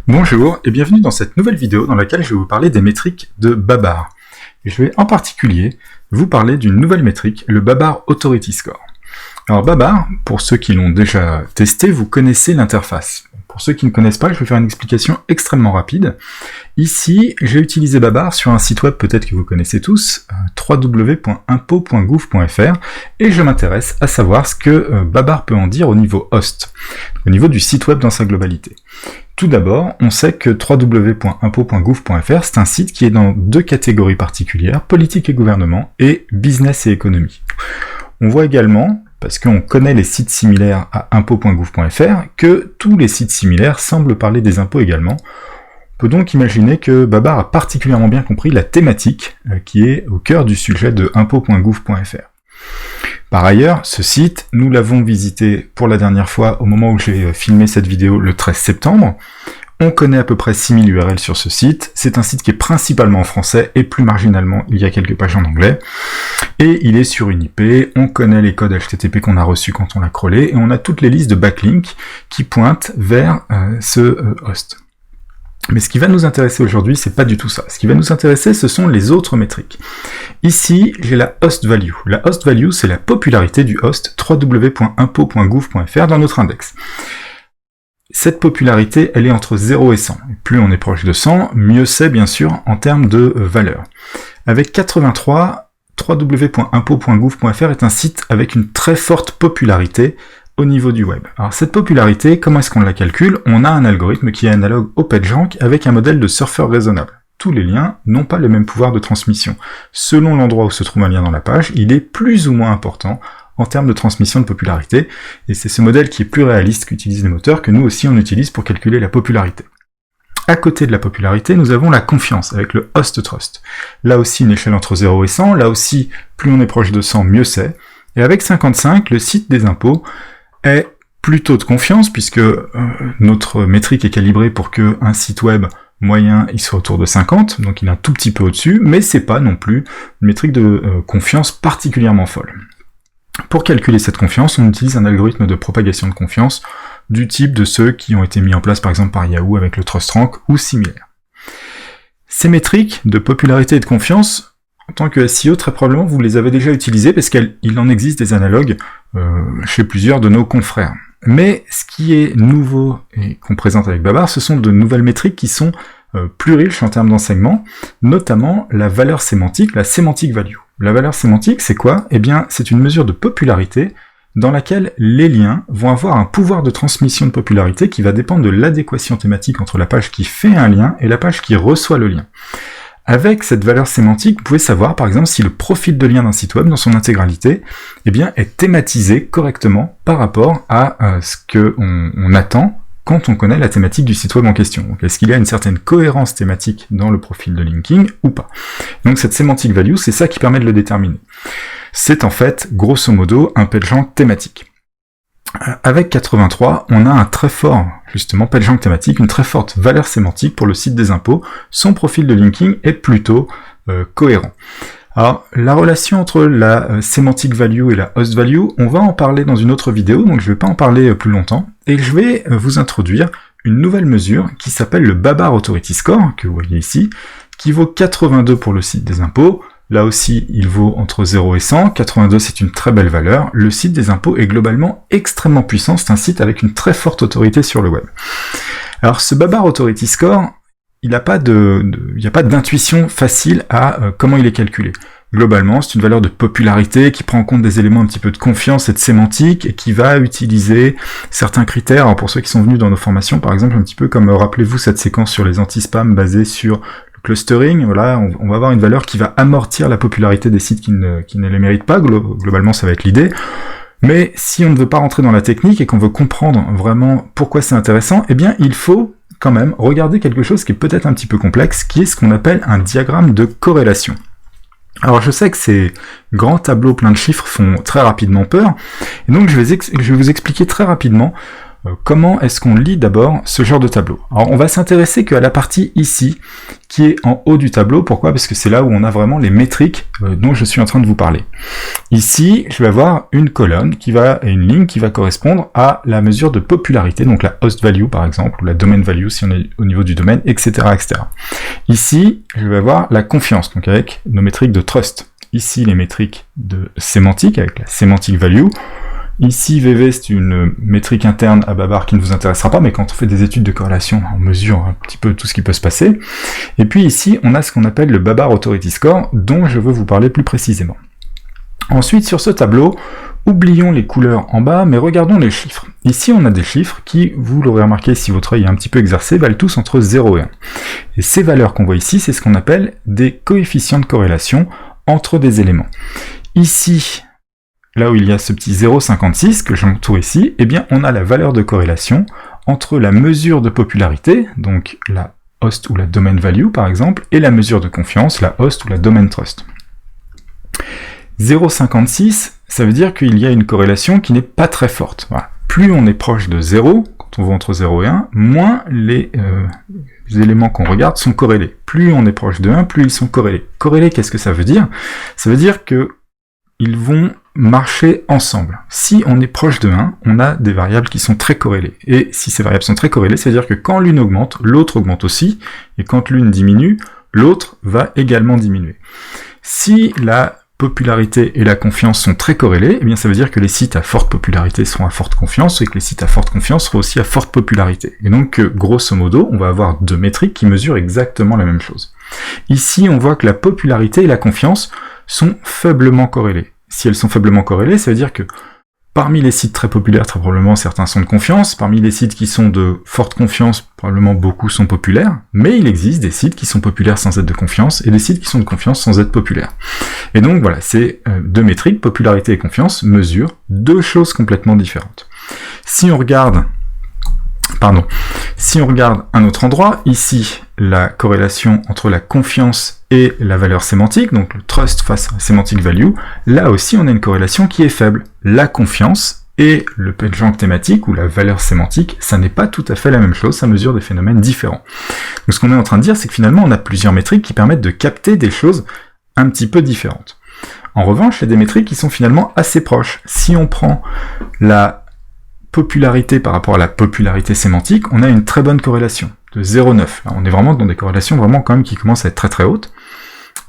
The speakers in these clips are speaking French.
Bonjour et bienvenue dans cette nouvelle vidéo dans laquelle je vais vous parler des métriques de Babar. Et je vais en particulier vous parler d'une nouvelle métrique, le Babar Authority Score. Alors Babar, pour ceux qui l'ont déjà testé, vous connaissez l'interface. Pour ceux qui ne connaissent pas, je vais faire une explication extrêmement rapide. Ici, j'ai utilisé Babar sur un site web peut-être que vous connaissez tous, www.impo.gouv.fr, et je m'intéresse à savoir ce que Babar peut en dire au niveau host, au niveau du site web dans sa globalité. Tout d'abord, on sait que www.impo.gouv.fr, c'est un site qui est dans deux catégories particulières, politique et gouvernement, et business et économie. On voit également, parce qu'on connaît les sites similaires à impo.gouv.fr, que tous les sites similaires semblent parler des impôts également. On peut donc imaginer que Babar a particulièrement bien compris la thématique qui est au cœur du sujet de impo.gouv.fr. Par ailleurs, ce site, nous l'avons visité pour la dernière fois au moment où j'ai filmé cette vidéo le 13 septembre. On connaît à peu près 6000 URL sur ce site. C'est un site qui est principalement en français et plus marginalement, il y a quelques pages en anglais. Et il est sur une IP, on connaît les codes HTTP qu'on a reçus quand on l'a crawlé, et on a toutes les listes de backlinks qui pointent vers ce host. Mais ce qui va nous intéresser aujourd'hui, c'est pas du tout ça. Ce qui va nous intéresser, ce sont les autres métriques. Ici, j'ai la host value. La host value, c'est la popularité du host www.impo.gouv.fr dans notre index. Cette popularité, elle est entre 0 et 100. Et plus on est proche de 100, mieux c'est bien sûr en termes de valeur. Avec 83, www.impo.gouv.fr est un site avec une très forte popularité au niveau du web. Alors cette popularité, comment est-ce qu'on la calcule? On a un algorithme qui est analogue au PageRank avec un modèle de surfeur raisonnable. Tous les liens n'ont pas le même pouvoir de transmission. Selon l'endroit où se trouve un lien dans la page, il est plus ou moins important en termes de transmission de popularité, et c'est ce modèle qui est plus réaliste qu'utilisent les moteurs que nous aussi on utilise pour calculer la popularité. À côté de la popularité, nous avons la confiance avec le host trust. Là aussi une échelle entre 0 et 100, là aussi plus on est proche de 100, mieux c'est. Et avec 55, le site des impôts est plutôt de confiance, puisque notre métrique est calibrée pour que un site web moyen il soit autour de 50, donc il est un tout petit peu au-dessus, mais c'est pas non plus une métrique de confiance particulièrement folle. Pour calculer cette confiance, on utilise un algorithme de propagation de confiance du type de ceux qui ont été mis en place par exemple par Yahoo avec le TrustRank ou similaire. Ces métriques de popularité et de confiance, en tant que SEO, très probablement vous les avez déjà utilisées parce qu'il en existe des analogues chez plusieurs de nos confrères. Mais ce qui est nouveau et qu'on présente avec Babar, ce sont de nouvelles métriques qui sont plus riches en termes d'enseignement, notamment la valeur sémantique, la semantic value. La valeur sémantique, c'est quoi? Eh bien, c'est une mesure de popularité dans laquelle les liens vont avoir un pouvoir de transmission de popularité qui va dépendre de l'adéquation thématique entre la page qui fait un lien et la page qui reçoit le lien. Avec cette valeur sémantique, vous pouvez savoir par exemple si le profil de lien d'un site web dans son intégralité eh bien, est thématisé correctement par rapport à ce qu'on attend quand on connaît la thématique du site web en question. Donc, est-ce qu'il y a une certaine cohérence thématique dans le profil de linking ou pas? Donc cette semantic value, c'est ça qui permet de le déterminer. C'est en fait, grosso modo, un PageRank thématique. Avec 83, on a un très fort, justement, PageRank thématique, une très forte valeur sémantique pour le site des impôts. Son profil de linking est plutôt cohérent. Alors, la relation entre la semantic value et la host value, on va en parler dans une autre vidéo, donc je ne vais pas en parler plus longtemps, et je vais vous introduire une nouvelle mesure qui s'appelle le Babar Authority Score, que vous voyez ici, qui vaut 82 pour le site des impôts. Là aussi, il vaut entre 0 et 100, 82 c'est une très belle valeur, le site des impôts est globalement extrêmement puissant, c'est un site avec une très forte autorité sur le web. Alors ce Babar Authority Score, il n'y a pas d'intuition facile à comment il est calculé. Globalement, c'est une valeur de popularité qui prend en compte des éléments un petit peu de confiance et de sémantique et qui va utiliser certains critères. Alors pour ceux qui sont venus dans nos formations, par exemple, un petit peu comme, rappelez-vous cette séquence sur les anti-spam basée sur le clustering, voilà, on va avoir une valeur qui va amortir la popularité des sites qui ne les méritent pas. Globalement, ça va être l'idée. Mais si on ne veut pas rentrer dans la technique et qu'on veut comprendre vraiment pourquoi c'est intéressant, eh bien, il faut quand même regarder quelque chose qui est peut-être un petit peu complexe, qui est ce qu'on appelle un diagramme de corrélation. Alors je sais que ces grands tableaux pleins de chiffres font très rapidement peur, et donc je vais vous expliquer très rapidement comment est-ce qu'on lit d'abord ce genre de tableau? Alors on va s'intéresser qu'à la partie ici, qui est en haut du tableau. Pourquoi? Parce que c'est là où on a vraiment les métriques dont je suis en train de vous parler. Ici, je vais avoir une colonne et une ligne qui va correspondre à la mesure de popularité, donc la host value par exemple, ou la domain value si on est au niveau du domaine, etc. etc. Ici, je vais avoir la confiance, donc avec nos métriques de trust. Ici, les métriques de sémantique, avec la semantic value. Ici, VV, c'est une métrique interne à Babar qui ne vous intéressera pas, mais quand on fait des études de corrélation, on mesure un petit peu tout ce qui peut se passer. Et puis ici, on a ce qu'on appelle le Babar Authority Score, dont je veux vous parler plus précisément. Ensuite, sur ce tableau, oublions les couleurs en bas, mais regardons les chiffres. Ici, on a des chiffres qui, vous l'aurez remarqué si votre œil est un petit peu exercé, valent tous entre 0 et 1. Et ces valeurs qu'on voit ici, c'est ce qu'on appelle des coefficients de corrélation entre des éléments. Ici, là où il y a ce petit 0,56 que j'entoure ici, eh bien on a la valeur de corrélation entre la mesure de popularité, donc la host ou la domain value par exemple, et la mesure de confiance, la host ou la domain trust. 0,56, ça veut dire qu'il y a une corrélation qui n'est pas très forte. Voilà. Plus on est proche de 0, quand on va entre 0 et 1, moins les éléments qu'on regarde sont corrélés. Plus on est proche de 1, plus ils sont corrélés. Corrélés, qu'est-ce que ça veut dire? Ça veut dire que ils vont marcher ensemble. Si on est proche de 1, on a des variables qui sont très corrélées. Et si ces variables sont très corrélées, ça veut dire que quand l'une augmente, l'autre augmente aussi, et quand l'une diminue, l'autre va également diminuer. Si la popularité et la confiance sont très corrélées, eh bien ça veut dire que les sites à forte popularité seront à forte confiance, et que les sites à forte confiance seront aussi à forte popularité. Et donc, grosso modo, on va avoir deux métriques qui mesurent exactement la même chose. Ici, on voit que la popularité et la confiance sont faiblement corrélées. Si elles sont faiblement corrélées, ça veut dire que parmi les sites très populaires, très probablement certains sont de confiance, parmi les sites qui sont de forte confiance, probablement beaucoup sont populaires, mais il existe des sites qui sont populaires sans être de confiance, et des sites qui sont de confiance sans être populaires. Et donc voilà, ces deux métriques, popularité et confiance, mesurent deux choses complètement différentes. Si on regarde un autre endroit, ici, la corrélation entre la confiance et la valeur sémantique, donc le trust face à la semantic value, là aussi on a une corrélation qui est faible. La confiance et le PageRank thématique, ou la valeur sémantique, ça n'est pas tout à fait la même chose, ça mesure des phénomènes différents. Donc ce qu'on est en train de dire, c'est que finalement on a plusieurs métriques qui permettent de capter des choses un petit peu différentes. En revanche, il y a des métriques qui sont finalement assez proches. Si on prend la popularité par rapport à la popularité sémantique, on a une très bonne corrélation, de 0,9. Là, on est vraiment dans des corrélations vraiment quand même qui commencent à être très très hautes.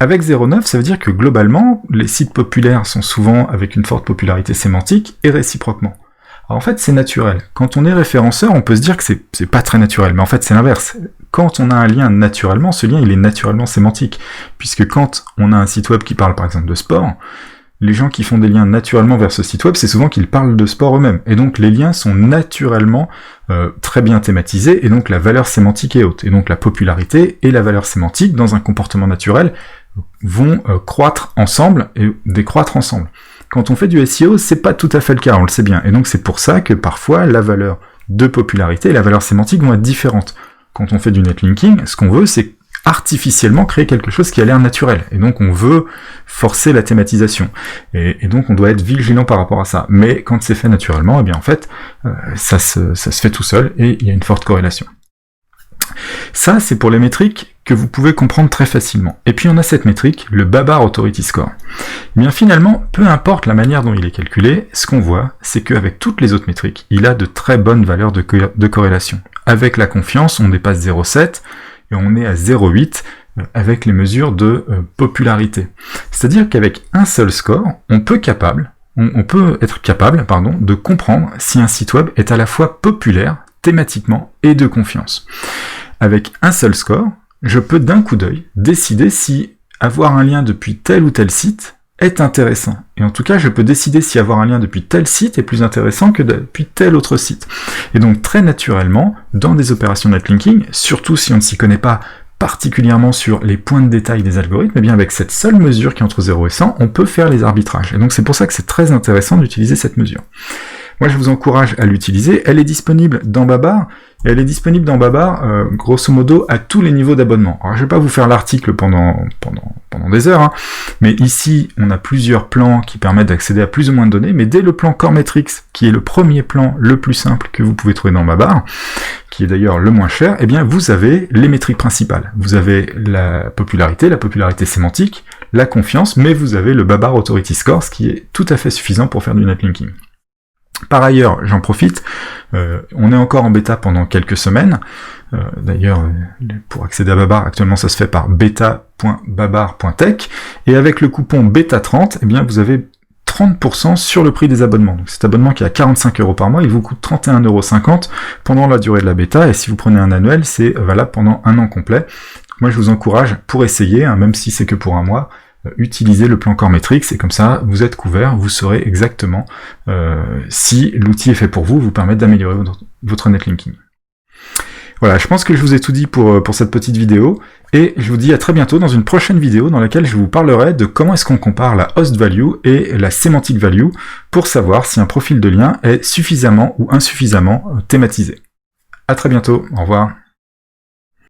Avec 0,9, ça veut dire que globalement, les sites populaires sont souvent avec une forte popularité sémantique et réciproquement. Alors en fait, c'est naturel. Quand on est référenceur, on peut se dire que c'est pas très naturel, mais en fait c'est l'inverse. Quand on a un lien naturellement, ce lien il est naturellement sémantique, puisque quand on a un site web qui parle par exemple de sport, les gens qui font des liens naturellement vers ce site web, c'est souvent qu'ils parlent de sport eux-mêmes. Et donc les liens sont naturellement très bien thématisés, et donc la valeur sémantique est haute. Et donc la popularité et la valeur sémantique, dans un comportement naturel, vont croître ensemble et décroître ensemble. Quand on fait du SEO, c'est pas tout à fait le cas, on le sait bien. Et donc c'est pour ça que parfois la valeur de popularité et la valeur sémantique vont être différentes. Quand on fait du netlinking, ce qu'on veut, c'est artificiellement créer quelque chose qui a l'air naturel. Et donc on veut forcer la thématisation. Et donc on doit être vigilant par rapport à ça. Mais quand c'est fait naturellement, eh bien en fait, ça se fait tout seul et il y a une forte corrélation. Ça, c'est pour les métriques que vous pouvez comprendre très facilement. Et puis on a cette métrique, le Babar Authority Score. Eh bien finalement, peu importe la manière dont il est calculé, ce qu'on voit, c'est qu'avec toutes les autres métriques, il a de très bonnes valeurs de corrélation. Avec la confiance, on dépasse 0,7, et on est à 0,8 avec les mesures de popularité. C'est-à-dire qu'avec un seul score, on peut être capable de comprendre si un site web est à la fois populaire, thématiquement, et de confiance. Avec un seul score, je peux d'un coup d'œil décider si avoir un lien depuis tel ou tel site est intéressant. Et en tout cas, je peux décider si avoir un lien depuis tel site est plus intéressant que depuis tel autre site. Et donc, très naturellement, dans des opérations de netlinking, surtout si on ne s'y connaît pas particulièrement sur les points de détail des algorithmes, eh bien avec cette seule mesure qui est entre 0 et 100, on peut faire les arbitrages. Et donc, c'est pour ça que c'est très intéressant d'utiliser cette mesure. Moi, je vous encourage à l'utiliser. Elle est disponible dans Babar. et elle est disponible dans Babar, grosso modo, à tous les niveaux d'abonnement. Alors je vais pas vous faire l'article pendant des heures, hein, mais ici, on a plusieurs plans qui permettent d'accéder à plus ou moins de données, mais dès le plan Core Metrics, qui est le premier plan le plus simple que vous pouvez trouver dans Babar, qui est d'ailleurs le moins cher, eh bien vous avez les métriques principales. Vous avez la popularité sémantique, la confiance, mais vous avez le Babar Authority Score, ce qui est tout à fait suffisant pour faire du netlinking. Par ailleurs, j'en profite, on est encore en bêta pendant quelques semaines. D'ailleurs, pour accéder à Babar, actuellement ça se fait par beta.babar.tech, et avec le coupon BETA30, eh bien vous avez 30% sur le prix des abonnements. Donc cet abonnement qui est à 45 € par mois, il vous coûte 31,50 € pendant la durée de la bêta, et si vous prenez un annuel, c'est valable pendant un an complet. Moi je vous encourage, pour essayer, hein, même si c'est que pour un mois, utilisez le plan Core Metrics, et comme ça vous êtes couvert, vous saurez exactement si l'outil est fait pour vous permettre d'améliorer votre netlinking. Voilà, je pense que je vous ai tout dit pour cette petite vidéo, et je vous dis à très bientôt dans une prochaine vidéo dans laquelle je vous parlerai de comment est-ce qu'on compare la host value et la semantic value pour savoir si un profil de lien est suffisamment ou insuffisamment thématisé. À très bientôt, au revoir.